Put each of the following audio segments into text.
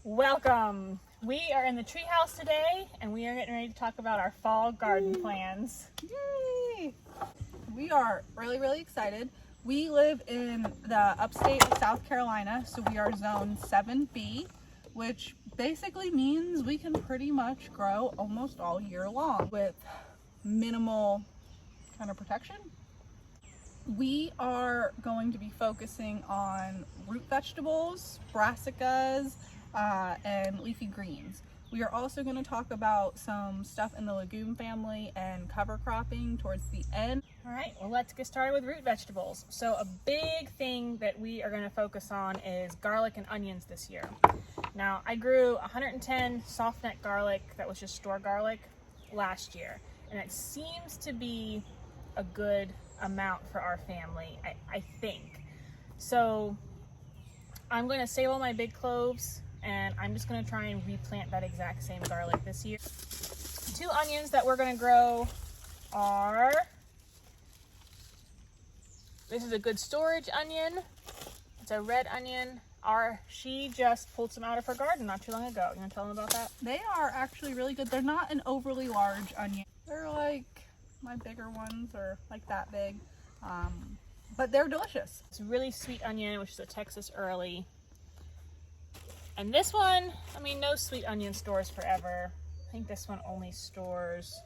Welcome! We are in the treehouse today and we are getting ready to talk about our fall garden plans. Yay! We are really excited. We live in the upstate of South Carolina, so we are zone 7B, which basically means we can pretty much grow almost all year long with minimal kind of protection. We are going to be focusing on root vegetables, brassicas, and leafy greens. We are also going to talk about some stuff in the legume family and cover cropping towards the end. All right, well, let's get started with root vegetables. So a big thing that we are going to focus on is garlic and onions this year. Now, I grew 110 soft neck garlic that was just store garlic last year, and it seems to be a good amount for our family, I think. So I'm going to save all my big cloves and I'm just going to try and replant that exact same garlic this year. Two onions that we're going to grow are, this is a good storage onion. It's a red onion. She just pulled some out of her garden not too long ago. You want to tell them about that? They are actually really good. They're not an overly large onion. They're like my bigger ones are like that big, but they're delicious. It's a really sweet onion, which is a Texas early. And this one, I mean, no sweet onion stores forever. I think this one only stores,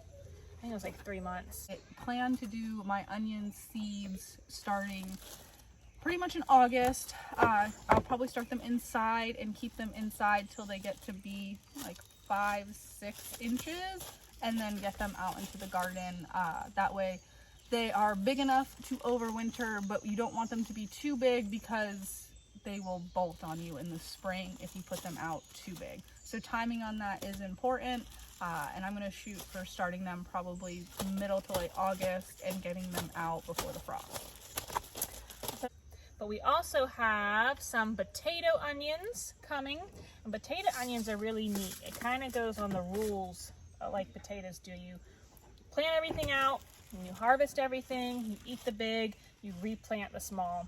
I think it was like 3 months. I plan to do my onion seeds starting pretty much in August. I'll probably start them inside and keep them inside till they get to be like 5-6 inches, and then get them out into the garden. That way they are big enough to overwinter, but you don't want them to be too big because they will bolt on you in the spring if you put them out too big. So timing on that is important, and I'm going to shoot for starting them probably middle to late August and getting them out before the frost. But we also have some potato onions coming, and potato onions are really neat. It kind of goes on the rules like potatoes do. You plant everything out, and you harvest everything, you eat the big, you replant the small.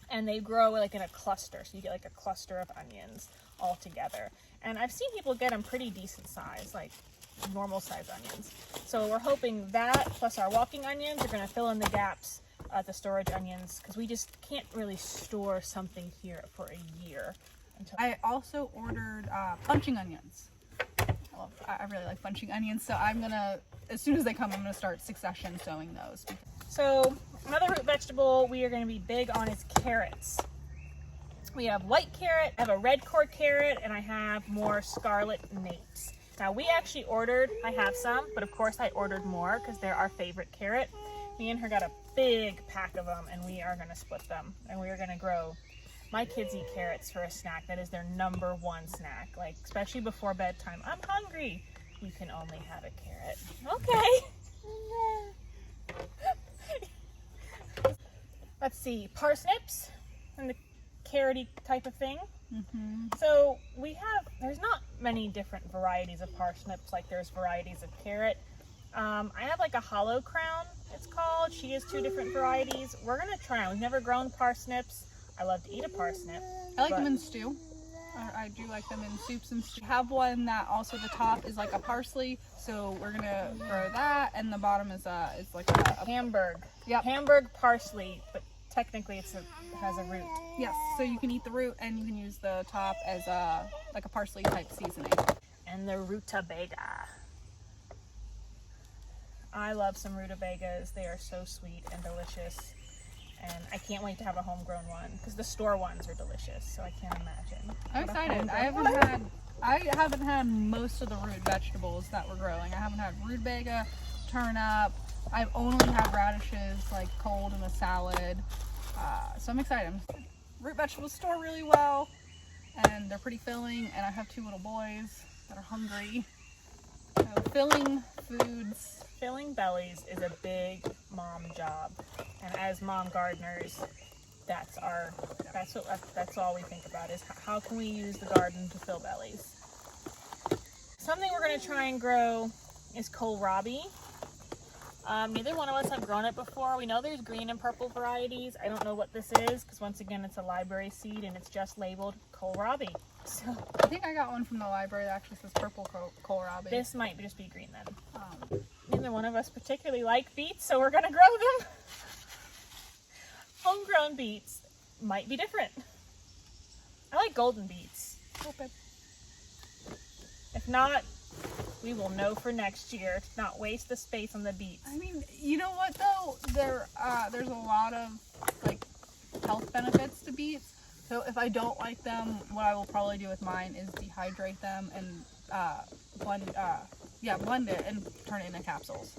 And they grow like in a cluster, so you get like a cluster of onions all together. And I've seen people get them pretty decent size, like normal size onions. So we're hoping that plus our walking onions are going to fill in the gaps at the storage onions, because we just can't really store something here for a year. I also ordered bunching onions. I really like bunching onions, so I'm gonna, as soon as they come, I'm gonna start succession sowing those. So another root vegetable we are going to be big on is carrots. We have white carrot, I have a red core carrot, and I have more scarlet nates. Now we actually ordered, I have some, but of course I ordered more because they're our favorite carrot. Me and her got a big pack of them, and we are going to split them, and we are going to grow. My kids eat carrots for a snack. That is their number one snack, like especially before bedtime. I'm hungry. You can only have a carrot. Okay. Let's see, parsnips and the carroty type of thing. So there's not many different varieties of parsnips like there's varieties of carrot. I have like a hollow crown, it's called. She has 2 different varieties. We're gonna try them. We've never grown parsnips. I love to eat a parsnip. I like them in stew. I do like them in soups and stew. I have one that also the top is like a parsley, so we're gonna grow that, and the bottom is like a Hamburg. Yep. Hamburg parsley, but technically it has a root. Yes, so you can eat the root and you can use the top as like a parsley type seasoning. And the rutabaga. I love some rutabagas. They are so sweet and delicious. And I can't wait to have a homegrown one because the store ones are delicious, so I can't imagine. I'm excited. I haven't had most of the root vegetables that we're growing. I haven't had rutabaga, turnip. I've only had radishes like cold in a salad. So I'm excited. Root vegetables store really well, and they're pretty filling, and I have 2 little boys that are hungry. So filling foods. Filling bellies is a big mom job, and as mom gardeners, that's all we think about is how can we use the garden to fill bellies. Something we're going to try and grow is kohlrabi. Neither one of us have grown it before. We know there's green and purple varieties. I don't know what this is because once again it's a library seed and it's just labeled kohlrabi. So I think I got one from the library that actually says purple kohlrabi. this might just be green then. Neither one of us particularly like beets, so we're gonna grow them. Homegrown beets might be different. I like golden beets. Okay. If not, we will know for next year to not waste the space on the beets. I mean, you know what though? There's a lot of like health benefits to beets. So if I don't like them, what I will probably do with mine is dehydrate them and blend it and turn it into capsules.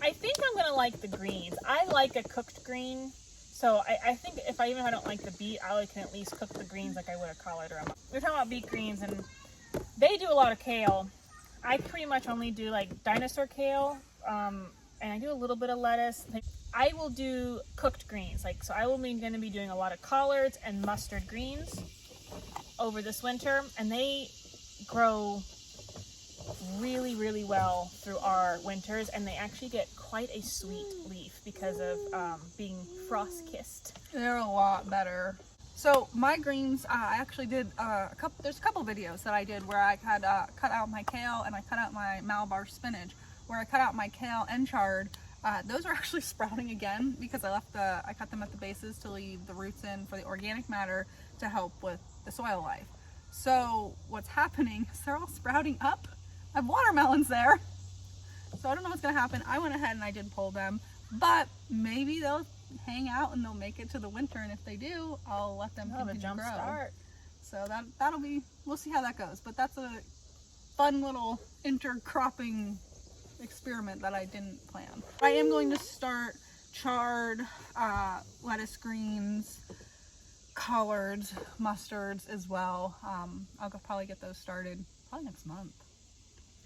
I think I'm gonna like the greens. I like a cooked green. So I think if I don't like the beet, I can at least cook the greens like I would a collard or we're talking about beet greens, and they do a lot of kale. I pretty much only do like dinosaur kale, and I do a little bit of lettuce. I will do cooked greens, so I will be going to be doing a lot of collards and mustard greens over this winter, and they grow really, really well through our winters, and they actually get quite a sweet leaf because of being frost kissed. They're a lot better. So my greens, I actually did there's a couple videos that I did where I had cut out my kale and I cut out my Malabar spinach, where I cut out my kale and chard. Those are actually sprouting again because I cut them at the bases to leave the roots in for the organic matter to help with the soil life. So what's happening is they're all sprouting up. I have watermelons there. So I don't know what's gonna happen. I went ahead and I did pull them, but maybe they'll hang out and they'll make it to the winter, and if they do, I'll let them continue to grow. Start. So that'll be, we'll see how that goes. But that's a fun little intercropping experiment that I didn't plan. I am going to start chard, lettuce greens, collards, mustards as well. I'll probably get those started probably next month.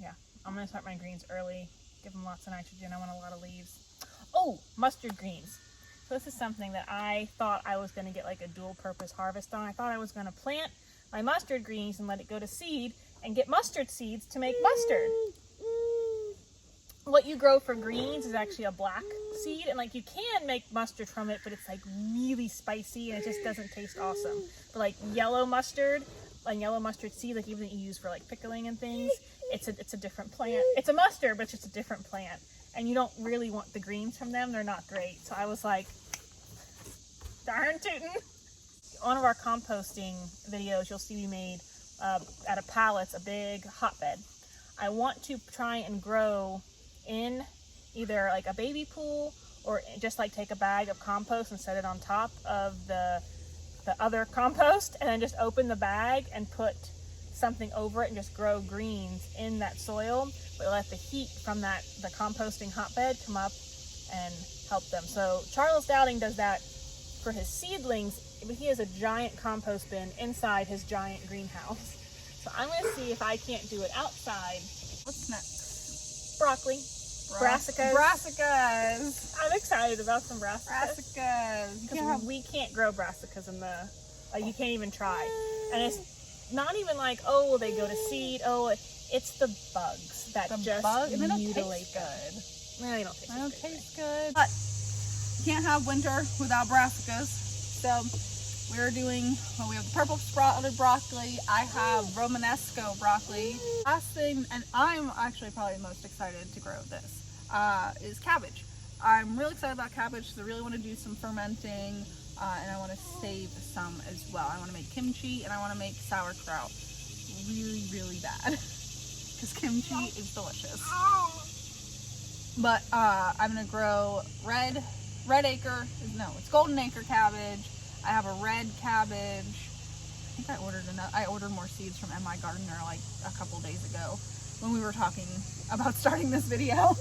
Yeah, I'm gonna start my greens early, give them lots of nitrogen. I want a lot of leaves. Oh, mustard greens. So this is something that I thought I was gonna get like a dual purpose harvest on. I thought I was gonna plant my mustard greens and let it go to seed and get mustard seeds to make mustard. What you grow for greens is actually a black seed, and you can make mustard from it, but it's really spicy and it just doesn't taste awesome. But yellow mustard and yellow mustard seed, even that you use for pickling and things, it's a different plant. It's a mustard, but it's just a different plant. And you don't really want the greens from them. They're not great. So I was like, darn tootin'. One of our composting videos, you'll see we made out of pallets a big hotbed. I want to try and grow in either a baby pool or just take a bag of compost and set it on top of the other compost, and then just open the bag and put something over it and just grow greens in that soil, but let the heat from the composting hotbed come up and help them. So Charles Dowding does that for his seedlings, but he has a giant compost bin inside his giant greenhouse. So I'm going to see if I can't do it outside. What's next? Broccoli. Brassicas. Brassicas. I'm excited about some brassicas. Brassicas. We can't grow brassicas in the, you can't even try. And it's not even oh, they go to seed. Oh, it's the bugs that mutilate them. Good. No, they don't taste They don't good. taste good. But you can't have winter without brassicas. So we're doing, we have the purple sprouted broccoli. I have Romanesco broccoli. Last thing, and I'm actually probably most excited to grow this, is cabbage. I'm really excited about cabbage because I really want to do some fermenting, and I want to save some as well. I want to make kimchi and I want to make sauerkraut really, really bad because kimchi is delicious. But I'm going to grow it's golden acre cabbage. I have a red cabbage. I think I ordered more seeds from MI Gardener a couple days ago when we were talking about starting this video.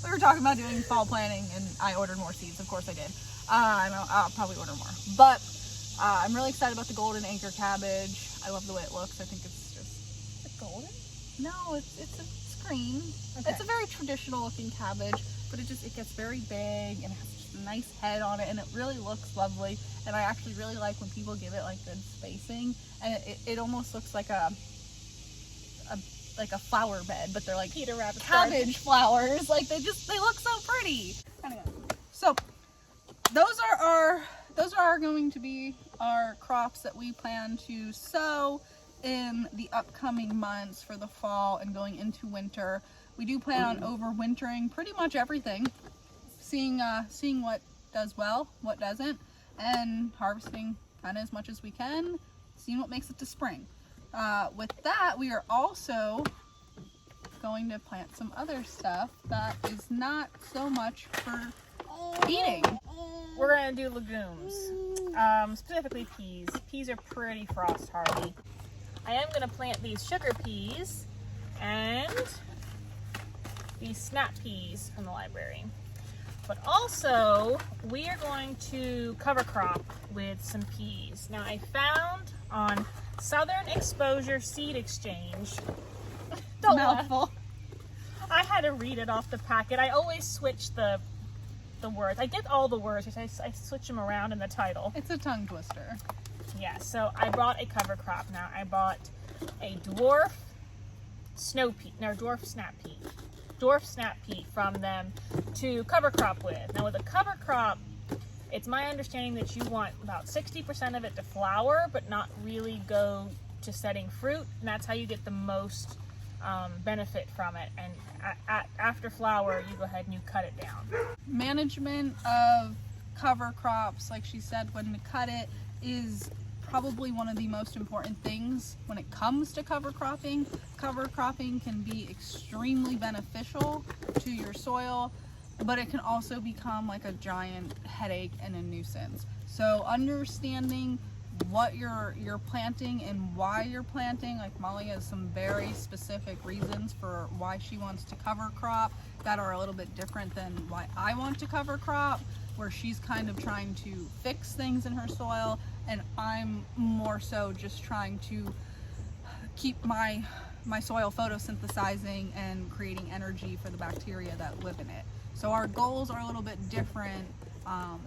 We were talking about doing fall planting and I ordered more seeds. Of course I did. I'll probably order more. But I'm really excited about the golden acre cabbage. I love the way it looks. I think it's just... It's golden? No, it's green. Okay. It's a very traditional looking cabbage, but it gets very big and has a nice head on it, and it really looks lovely. And I actually really like when people give it good spacing, and it almost looks like a like a flower bed, but they're like Peter Rabbit's cabbage flowers. Like they look so pretty. Anyway, so those are going to be our crops that we plan to sow in the upcoming months for the fall and going into winter. We do plan on overwintering pretty much everything, seeing what does well, what doesn't, and harvesting kind of as much as we can, seeing what makes it to spring. With that, we are also going to plant some other stuff that is not so much for eating. We're gonna do legumes, specifically peas. Peas are pretty frost hardy. I am gonna plant these sugar peas and these snap peas from the library. But also, we are going to cover crop with some peas. Now, I found on Southern Exposure Seed Exchange. Don't Mouthful. I had to read it off the packet. I always switch the words. I get all the words, I switch them around in the title. It's a tongue twister. Yeah, so I bought a cover crop now. I bought a dwarf snap pea from them to cover crop with. Now with a cover crop, it's my understanding that you want about 60% of it to flower, but not really go to setting fruit, and that's how you get the most benefit from it. And after flower, you go ahead and you cut it down. Management of cover crops, like she said, when to cut it is probably one of the most important things when it comes to cover cropping. Cover cropping can be extremely beneficial to your soil, but it can also become like a giant headache and a nuisance. So understanding what you're planting and why you're planting, like Molly has some very specific reasons for why she wants to cover crop that are a little bit different than why I want to cover crop, where she's kind of trying to fix things in her soil, and I'm more so just trying to keep my soil photosynthesizing and creating energy for the bacteria that live in it. So our goals are a little bit different,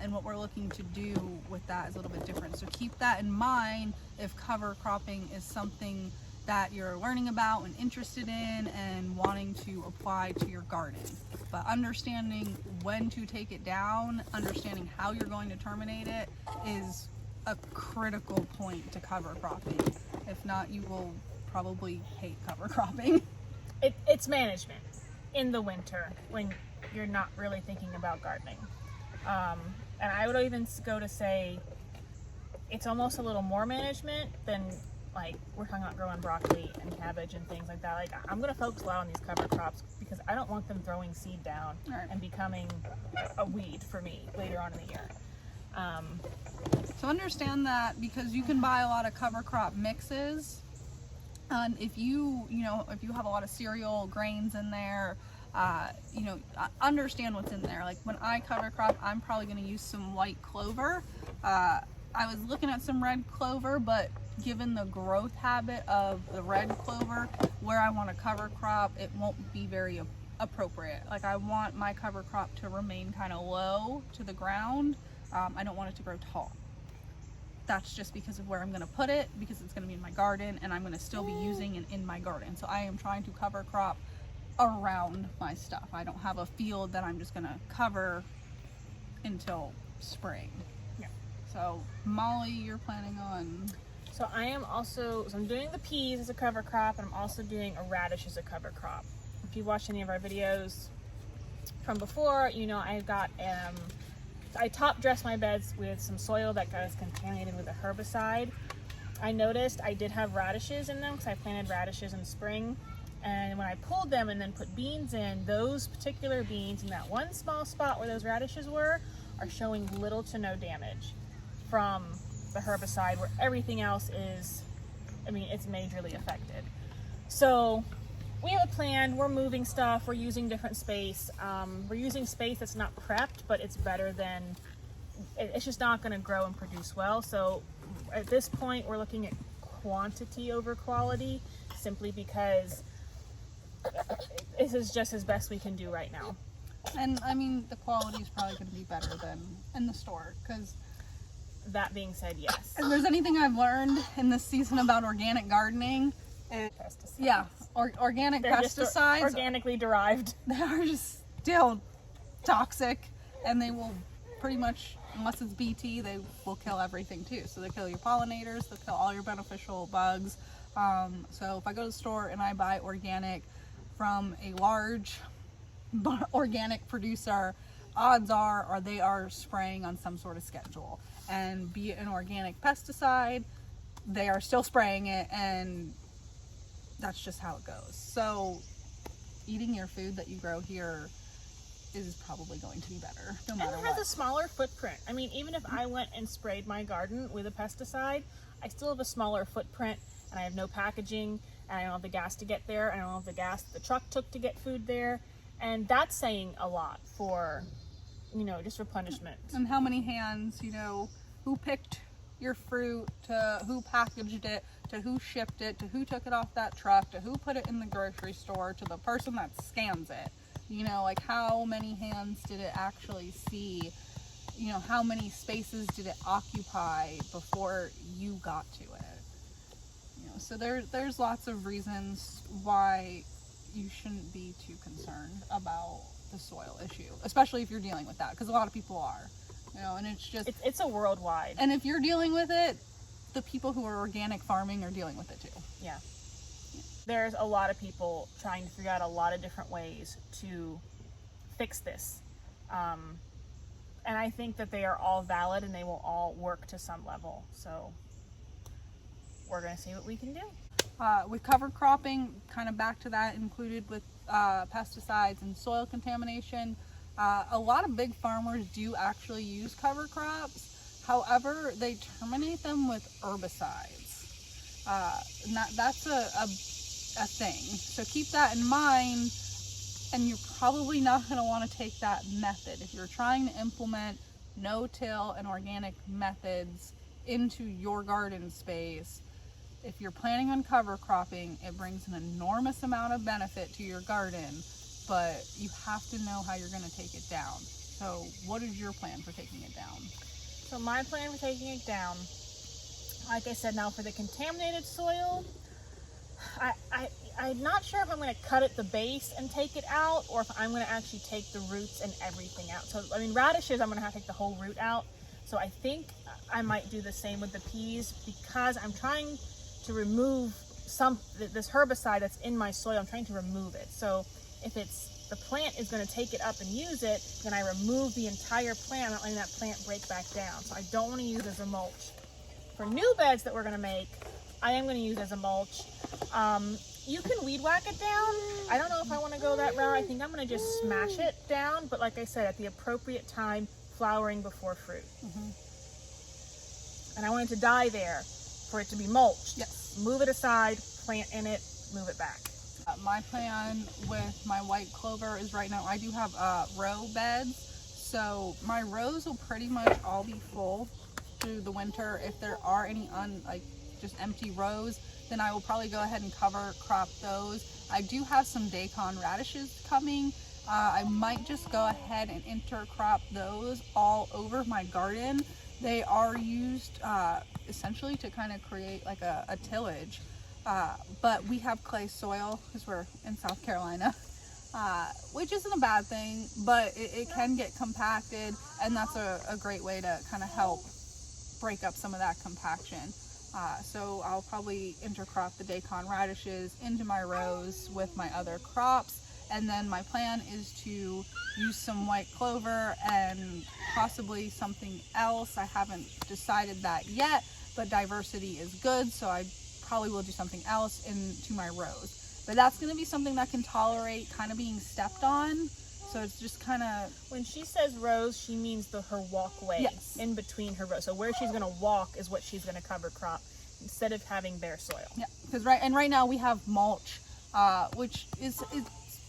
and what we're looking to do with that is a little bit different. So keep that in mind if cover cropping is something that you're learning about and interested in and wanting to apply to your garden. But understanding when to take it down, understanding how you're going to terminate it is a critical point to cover cropping. If not, you will probably hate cover cropping. It's management in the winter when you're not really thinking about gardening. And I would even go to say it's almost a little more management than, like, we're talking about growing broccoli and cabbage and things like that. Like, I'm going to focus a lot on these cover crops because I don't want them throwing seed down and becoming a weed for me later on in the year. So understand that, because you can buy a lot of cover crop mixes, and if you have a lot of cereal grains in there, understand what's in there. Like when I cover crop, I'm probably going to use some white clover. I was looking at some red clover, but given the growth habit of the red clover, where I want to cover crop, it won't be very appropriate. Like I want my cover crop to remain kind of low to the ground. I don't want it to grow tall. That's just because of where I'm going to put it, because it's going to be in my garden and I'm going to still be using it in my garden. So I am trying to cover crop around my stuff. I don't have a field that I'm just going to cover until spring. Yeah. So Molly, you're planning on... So I'm doing the peas as a cover crop, and I'm also doing a radish as a cover crop. If you watched any of our videos from before, I top dressed my beds with some soil that got contaminated with a herbicide. I noticed I did have radishes in them because I planted radishes in spring, and when I pulled them and then put beans in, those particular beans in that one small spot where those radishes were are showing little to no damage from the herbicide, where everything else is, it's majorly affected. So we have a plan. We're moving stuff. We're using different space. We're using space that's not prepped, but it's better than, it's just not going to grow and produce well. So at this point, we're looking at quantity over quality, simply because this is just as best we can do right now. And the quality is probably going to be better than in the store, because that being said, yes. If there's anything I've learned in this season about organic gardening, Pesticides. Yeah, organic They're just pesticides. organically derived. They are just still toxic, and they will pretty much, unless it's BT, they will kill everything too. So they kill your pollinators, they'll kill all your beneficial bugs. So if I go to the store and I buy organic from a large organic producer, odds are they are spraying on some sort of schedule. And be it an organic pesticide, they are still spraying it, and that's just how it goes. So eating your food that you grow here is probably going to be better, no matter And it has what. a smaller footprint. I mean, even if I went and sprayed my garden with a pesticide, I still have a smaller footprint, and I have no packaging, and I don't have the gas to get there, and I don't have the gas the truck took to get food there, and that's saying a lot for, just replenishment. And how many hands, who picked your fruit, to who packaged it, to who shipped it, to who took it off that truck, to who put it in the grocery store, to the person that scans it. Like how many hands did it actually see? How many spaces did it occupy before you got to it? So there's lots of reasons why you shouldn't be too concerned about the soil issue, especially if you're dealing with that, because a lot of people are. And it's just It's a worldwide. and if you're dealing with it, the people who are organic farming are dealing with it too. Yeah. There's a lot of people trying to figure out a lot of different ways to fix this. And I think that they are all valid and they will all work to some level. So we're going to see what we can do. With cover cropping, kind of back to that, included with pesticides and soil contamination, a lot of big farmers do actually use cover crops. However, they terminate them with herbicides. And that's a thing. So keep that in mind, and you're probably not going to want to take that method. If you're trying to implement no-till and organic methods into your garden space, if you're planning on cover cropping, it brings an enormous amount of benefit to your garden, but you have to know how you're going to take it down. So what is your plan for taking it down? So my plan for taking it down, like I said, now for the contaminated soil, I'm not sure if I'm going to cut at the base and take it out, or if I'm going to actually take the roots and everything out. So, radishes, I'm going to have to take the whole root out. So I think I might do the same with the peas, because I'm trying to remove this herbicide that's in my soil. I'm trying to remove it. So if the plant is going to take it up and use it, then I remove the entire plant. I'm not letting that plant break back down. So I don't want to use it as a mulch. For new beds that we're going to make, I am going to use it as a mulch. You can weed whack it down. I don't know if I want to go that route. I think I'm going to just smash it down. But like I said, at the appropriate time, flowering before fruit. And I want it to die there for it to be mulched. Yes. Move it aside, plant in it, move it back. My plan with my white clover is right now I do have row beds, so my rows will pretty much all be full through the winter. If there are any just empty rows, then I will probably go ahead and cover crop those. I do have some daikon radishes coming. I might just go ahead and intercrop those all over my garden. They are used essentially to kind of create like a tillage. But we have clay soil because we're in South Carolina, which isn't a bad thing, but it can get compacted, and that's a great way to kind of help break up some of that compaction. So I'll probably intercrop the daikon radishes into my rows with my other crops. And then my plan is to use some white clover and possibly something else. I haven't decided that yet, but diversity is good, so I probably will do something else into my rows. But that's going to be something that can tolerate kind of being stepped on. So it's just kind of... When she says rows, she means her walkway. Yes. In between her rows. So where she's going to walk is what she's going to cover crop instead of having bare soil. Yeah, because right now we have mulch, which is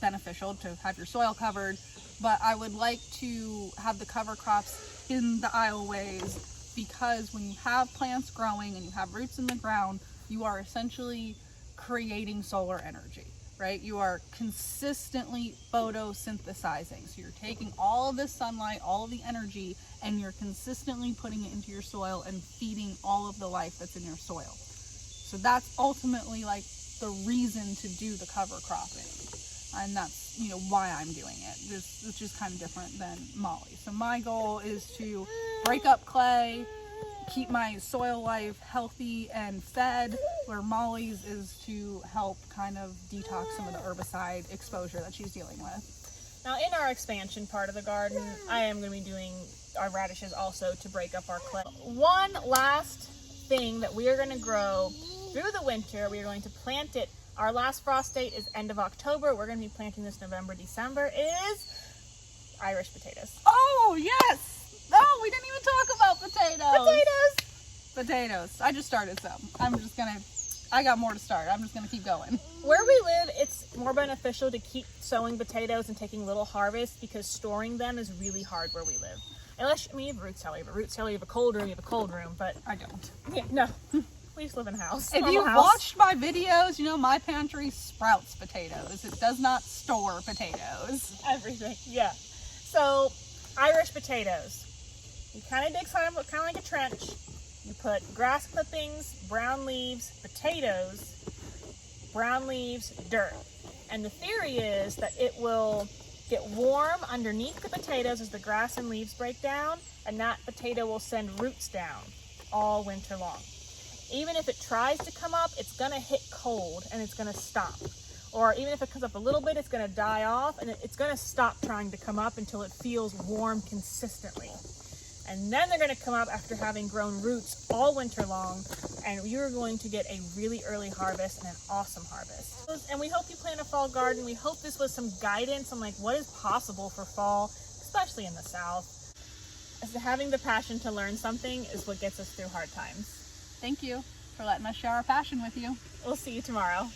beneficial to have your soil covered, but I would like to have the cover crops in the aisleways, because when you have plants growing and you have roots in the ground, you are essentially creating solar energy, right? You are consistently photosynthesizing. So you're taking all of this sunlight, all of the energy, and you're consistently putting it into your soil and feeding all of the life that's in your soil. So that's ultimately like the reason to do the cover cropping. And that's, you know, why I'm doing it, which is kind of different than Molly. So my goal is to break up clay, keep my soil life healthy and fed, where Molly's is to help kind of detox some of the herbicide exposure that she's dealing with. Now in our expansion part of the garden, I am going to be doing our radishes also to break up our clay. One last thing that we are going to grow through the winter, we are going to plant it. Our last frost date is end of October. We're going to be planting this November, December, is Irish potatoes. Oh, yes! Oh, we didn't even talk about potatoes! Potatoes. I just started some. I got more to start. I'm just going to keep going. Where we live, it's more beneficial to keep sowing potatoes and taking little harvests because storing them is really hard where we live. Unless, I mean, you have a root cellar. You have a root cellar, you have a cold room, but... I don't. Yeah, no. We just live in a house. If you've watched my videos, you know my pantry sprouts potatoes. It does not store potatoes. Everything, yeah. So, Irish potatoes. You kind of dig kind of like a trench. You put grass clippings, brown leaves, potatoes, brown leaves, dirt. And the theory is that it will get warm underneath the potatoes as the grass and leaves break down, and that potato will send roots down all winter long. Even if it tries to come up, it's gonna hit cold and it's gonna stop. Or even if it comes up a little bit, it's gonna die off and it's gonna stop trying to come up until it feels warm consistently. And then they're gonna come up after having grown roots all winter long, and you're going to get a really early harvest and an awesome harvest. And we hope you plant a fall garden. We hope this was some guidance on like what is possible for fall, especially in the South. As having the passion to learn something is what gets us through hard times. Thank you for letting us share our passion with you. We'll see you tomorrow.